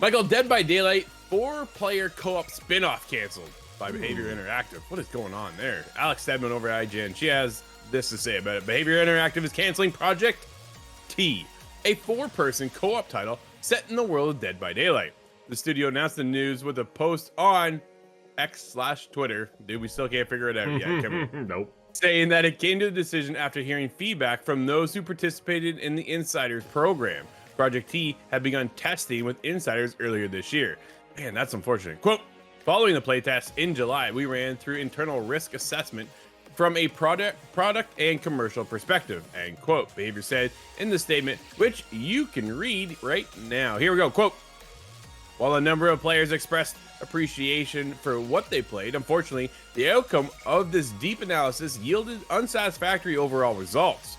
Michael, Dead by Daylight 4-player co-op spin-off canceled by Behaviour Interactive. What is going on there? Alex Stedman over at IGN. She has this to say about it. Behaviour Interactive is canceling Project T, a 4-person co-op title set in the world of Dead by Daylight. The studio announced the news with a post on X/Twitter. Dude, we still can't figure it out yet, can we? Nope. Saying that it came to the decision after hearing feedback from those who participated in the Insiders program. Project T had begun testing with Insiders earlier this year. Man, that's unfortunate. Quote, following the playtest in July, we ran through internal risk assessment from a product and commercial perspective, end quote. Behaviour said in the statement, which you can read right now. Here we go, quote. While a number of players expressed appreciation for what they played, unfortunately, the outcome of this deep analysis yielded unsatisfactory overall results,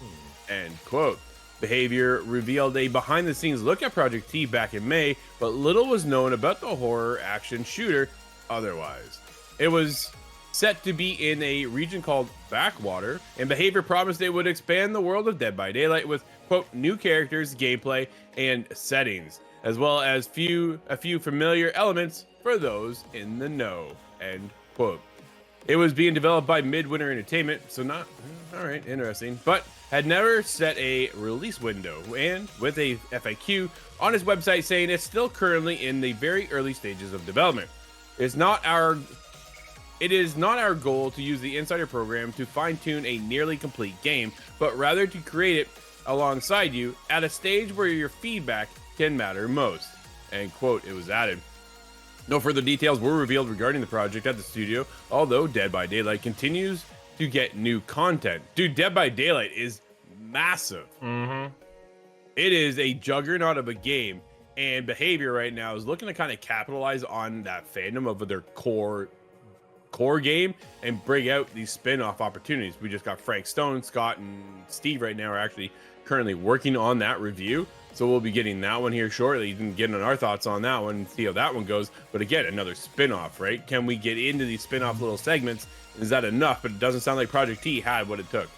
end quote. Behaviour revealed a behind-the-scenes look at Project T back in May, but little was known about the horror action shooter otherwise. It was set to be in a region called Backwater, and Behaviour promised they would expand the world of Dead by Daylight with, quote, new characters, gameplay, and settings, as well as a few familiar elements for those in the know, end quote. It was being developed by Midwinter Entertainment, so not, all right, interesting, but had never set a release window, and with a FAQ on his website saying it's still currently in the very early stages of development. It is not our goal to use the Insider program to fine-tune a nearly complete game, but rather to create it alongside you at a stage where your feedback can matter most, end quote. It was added. No further details were revealed regarding the project at the studio, although Dead by Daylight continues to get new content. Dude, Dead by Daylight is massive. It is a juggernaut of a game, and Behaviour right now is looking to kind of capitalize on that fandom of their core game and bring out these spin-off opportunities. We just got Frank Stone, Scott, and Steve right now are actually currently working on that review, so we'll be getting that one here shortly and getting our thoughts on that one and see how that one goes. But again, another spin-off, right? Can we get into these spin-off little segments? Is that enough? But it doesn't sound like Project T had what it took.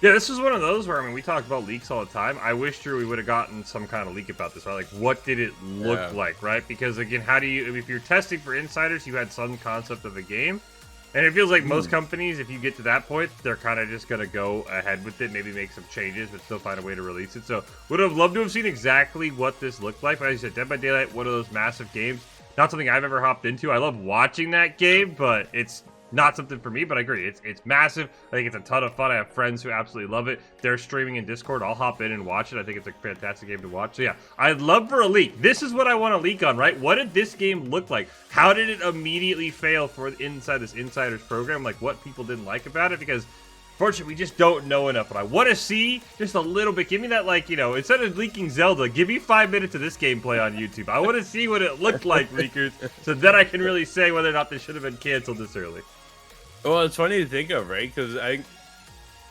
Yeah, this is one of those where, I mean, we talk about leaks all the time. I wish, Drew, we would have gotten some kind of leak about this, right? Like, what did it look like, right? Because, again, how do you, if you're testing for Insiders, you had some concept of a game. And it feels like most companies, if you get to that point, they're kind of just going to go ahead with it, maybe make some changes, but still find a way to release it. So would have loved to have seen exactly what this looked like. But as you said, Dead by Daylight, one of those massive games. Not something I've ever hopped into. I love watching that game, but it's not something for me. But I agree, it's massive. I think it's a ton of fun. I have friends who absolutely love it. They're streaming in Discord. I'll hop in and watch it. I think it's a fantastic game to watch. So yeah, I'd love for a leak. This is what I want to leak on, right? What did this game look like? How did it immediately fail for inside this Insiders program? Like, what people didn't like about it? Because fortunately, we just don't know enough. But I want to see just a little bit. Give me that, like, you know, instead of leaking Zelda, give me 5 minutes of this gameplay on YouTube. I want to see what it looked like, leakers, so then I can really say whether or not this should have been canceled this early. Well, it's funny to think of, right? Because I think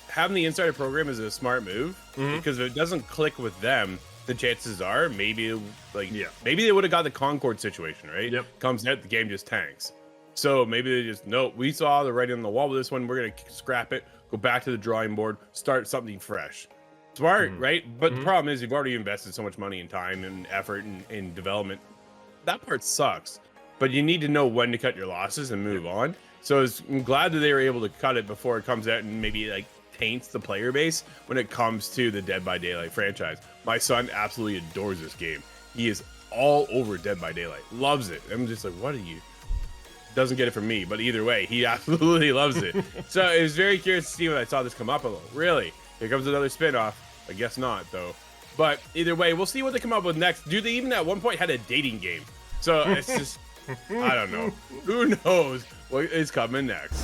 having the Insider program is a smart move, because if it doesn't click with them, the chances are maybe they would have got the Concord situation, right? Yep. Comes out, the game just tanks. So maybe they just, no, we saw the writing on the wall with this one, we're going to scrap it, go back to the drawing board, start something fresh. Smart, right? But the problem is you've already invested so much money and time and effort in development. That part sucks. But you need to know when to cut your losses and move on. So I'm glad that they were able to cut it before it comes out and maybe like taints the player base when it comes to the Dead by Daylight franchise. My son absolutely adores this game. He is all over Dead by Daylight. Loves it. I'm just like, what are you? Doesn't get it from me, but either way, he absolutely loves it. So it was very curious to see when I saw this come up. I'm like, really? Here comes another spinoff. I guess not, though. But either way, we'll see what they come up with next. Dude, they even at one point had a dating game. So it's just, I don't know. Who knows what is coming next?